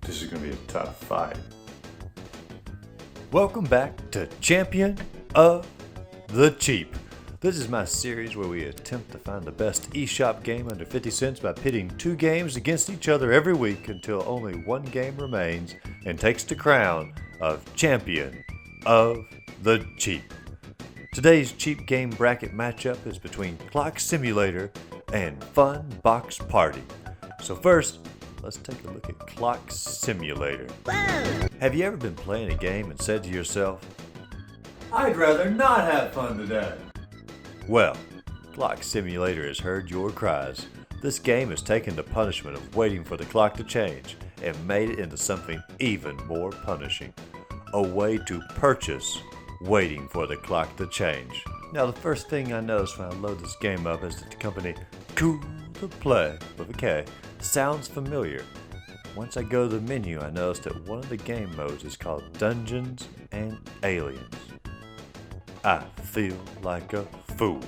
This is going to be a tough fight. Welcome back to Champion of the Cheap. This is my series where we attempt to find the best eShop game under 50 cents by pitting two games against each other every week until only one game remains and takes the crown of Champion of the Cheap. Today's cheap game bracket matchup is between Clock Simulator and FunBox Party. So first, let's take a look at Clock Simulator. Whoa! Have you ever been playing a game and said to yourself, I'd rather not have fun today. well, Clock Simulator has heard your cries. This game has taken the punishment of waiting for the clock to change and made it into something even more punishing. A way to purchase waiting for the clock to change. Now the first thing I notice when I load this game up is that the company Cool to Play with a K sounds familiar. Once I go to the menu, I notice that one of the game modes is called Dungeons and Aliens. I feel like a fool.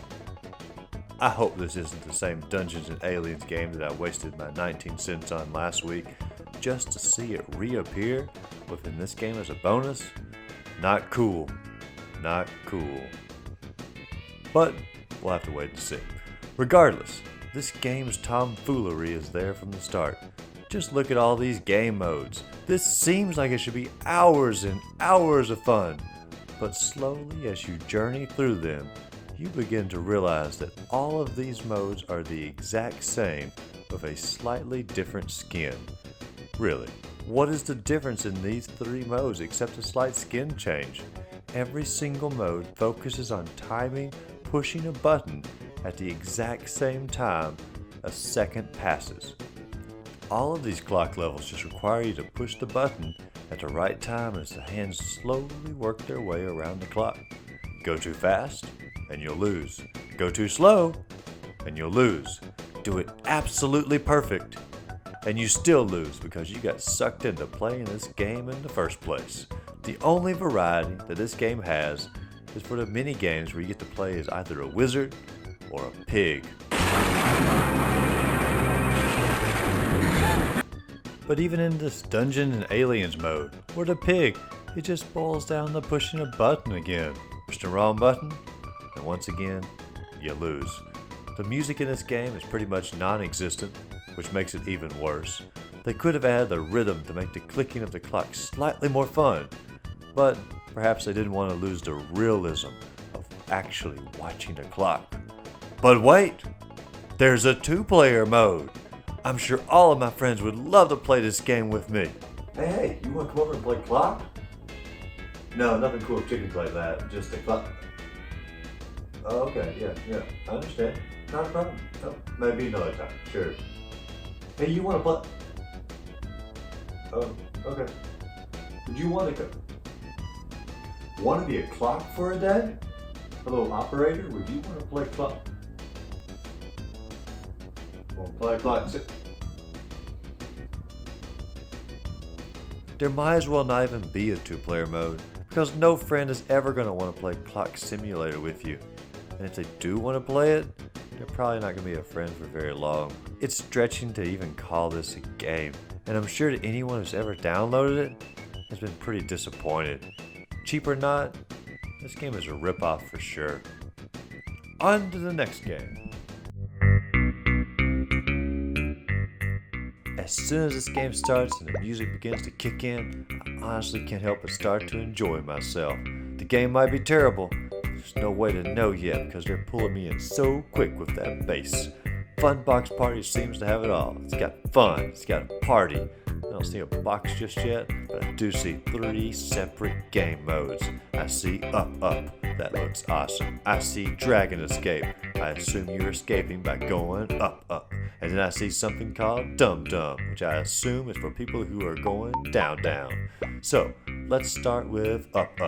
I hope this isn't the same Dungeons and Aliens game that I wasted my 19 cents on last week just to see it reappear within this game as a bonus. Not cool. Not cool. But we'll have to wait and see. Regardless, this game's tomfoolery is there from the start. Just look at all these game modes. This seems like it should be hours and hours of fun. But slowly as you journey through them, you begin to realize that all of these modes are the exact same with a slightly different skin. Really, what is the difference in these three modes except a slight skin change? Every single mode focuses on timing, pushing a button at the exact same time a second passes. All of these clock levels just require you to push the button at the right time as the hands slowly work their way around the clock. Go too fast, and you'll lose. Go too slow, and you'll lose. Do it absolutely perfect, and you still lose because you got sucked into playing this game in the first place. The only variety that this game has is for the mini games where you get to play as either a wizard or a pig. But even in this Dungeon and Aliens mode, where the pig, it just boils down to pushing a button again. Push the wrong button, and once again, you lose. The music in this game is pretty much non-existent, which makes it even worse. They could have added the rhythm to make the clicking of the clock slightly more fun, but perhaps they didn't want to lose the realism of actually watching the clock. But wait! There's a two-player mode! I'm sure all of my friends would love to play this game with me. Hey, you want to come over and play clock? No, nothing cool particularly like that. Just a clock. Oh, okay, yeah, I understand. Not a problem. Oh, maybe another time, sure. Hey, you want to play? Oh, okay. Would you want to be a clock for a day? A little operator? Would you want to play clock? Want to play clock? There might as well not even be a two-player mode, because no friend is ever going to want to play Clock Simulator with you. And if they do want to play it, they're probably not going to be a friend for very long. It's stretching to even call this a game, and I'm sure that anyone who's ever downloaded it has been pretty disappointed. Cheap or not, this game is a ripoff for sure. On to the next game. As soon as this game starts and the music begins to kick in, I honestly can't help but start to enjoy myself. The game might be terrible, there's no way to know yet because they're pulling me in so quick with that bass. FunBox Party seems to have it all. It's got fun, it's got a party. I don't see a box just yet, but I do see 3 separate game modes. I see Up, that looks awesome. I see Dragon Escape. I assume you're escaping by going up. And then I see something called Dum Dum, which I assume is for people who are going down. So, let's start with Up.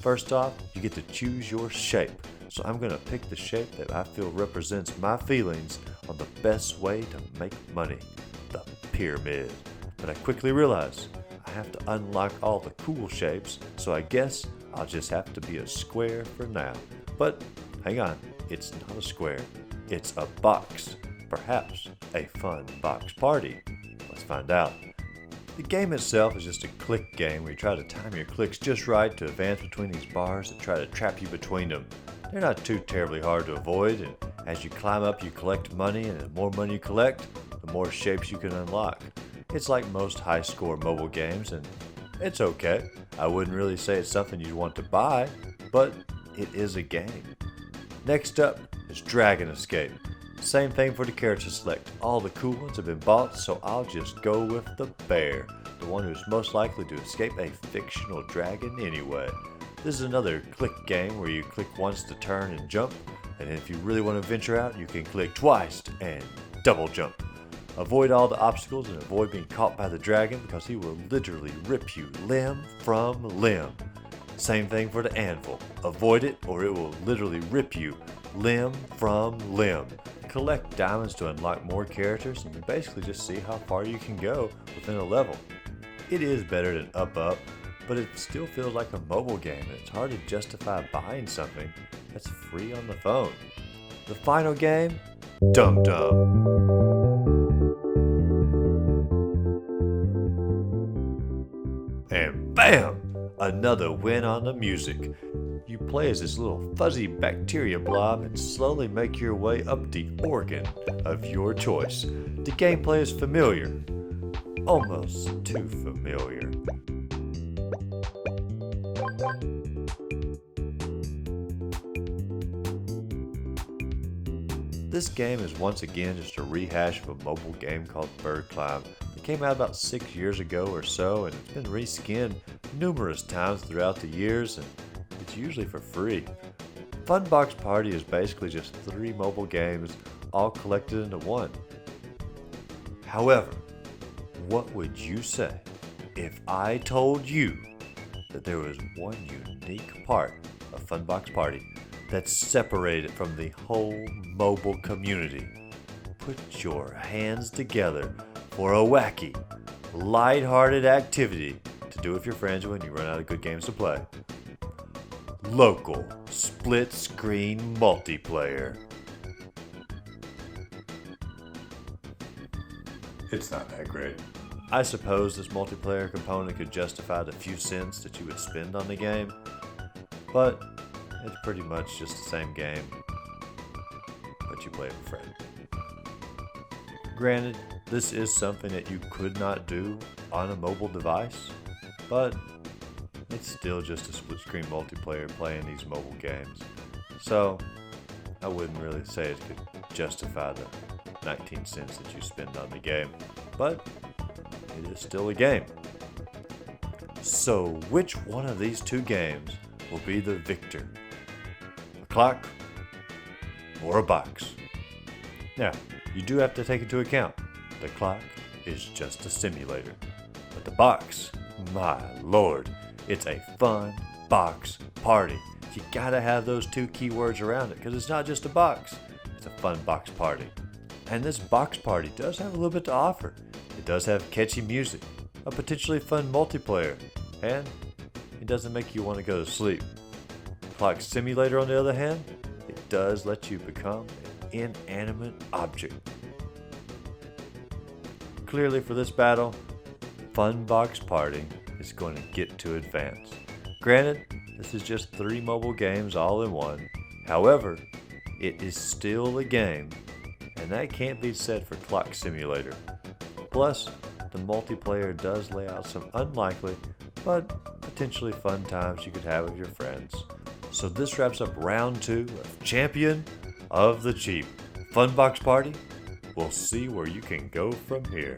First off, you get to choose your shape. So I'm going to pick the shape that I feel represents my feelings on the best way to make money, the pyramid. But I quickly realize I have to unlock all the cool shapes, so I guess I'll just have to be a square for now. But hang on, it's not a square, it's a box. Perhaps a fun box party. Let's find out. The game itself is just a click game where you try to time your clicks just right to advance between these bars that try to trap you between them. They're not too terribly hard to avoid, and as you climb up you collect money, and the more money you collect, the more shapes you can unlock. It's like most high-score mobile games, and it's okay. I wouldn't really say it's something you'd want to buy, but it is a game. Next up is Dragon Escape. Same thing for the character select. All the cool ones have been bought, so I'll just go with the bear, the one who's most likely to escape a fictional dragon anyway. This is another click game where you click once to turn and jump, and if you really want to venture out, you can click twice and double jump. Avoid all the obstacles and avoid being caught by the dragon because he will literally rip you limb from limb. Same thing for the anvil. Avoid it or it will literally rip you limb from limb. Collect diamonds to unlock more characters, and you basically just see how far you can go within a level. It is better than Up, but it still feels like a mobile game, and it's hard to justify buying something that's free on the phone. The final game, Dum Dum. And bam! Another win on the music. You play as this little fuzzy bacteria blob and slowly make your way up the organ of your choice. The gameplay is familiar. Almost too familiar. This game is once again just a rehash of a mobile game called Bird Climb. It came out about 6 years ago or so, and it's been reskinned numerous times throughout the years, and it's usually for free. FunBox Party is basically just 3 mobile games all collected into one. However, what would you say if I told you that there was one unique part of FunBox Party that's separated from the whole mobile community? Put your hands together for a wacky, light-hearted activity to do with your friends when you run out of good games to play. Local split-screen multiplayer. It's not that great. I suppose this multiplayer component could justify the few cents that you would spend on the game, but it's pretty much just the same game, but you play with a friend. Granted, this is something that you could not do on a mobile device, but it's still just a split-screen multiplayer playing these mobile games. So, I wouldn't really say it could justify the 19 cents that you spend on the game, but it is still a game. So, which one of these two games will be the victor? A clock or a box? Now, you do have to take into account the clock is just a simulator, but the box, my lord, it's a fun box party. You gotta have those 2 keywords around it because it's not just a box, it's a fun box party. And this box party does have a little bit to offer. It does have catchy music, a potentially fun multiplayer, and it doesn't make you want to go to sleep. Clock Simulator, on the other hand, it does let you become an inanimate object. Clearly for this battle, FunBox Party is going to get to advance. Granted, this is just 3 mobile games all in one. However, it is still a game, and that can't be said for Clock Simulator. Plus, the multiplayer does lay out some unlikely, but potentially fun times you could have with your friends. So this wraps up round 2 of Champion of the Cheap. FunBox Party, we'll see where you can go from here.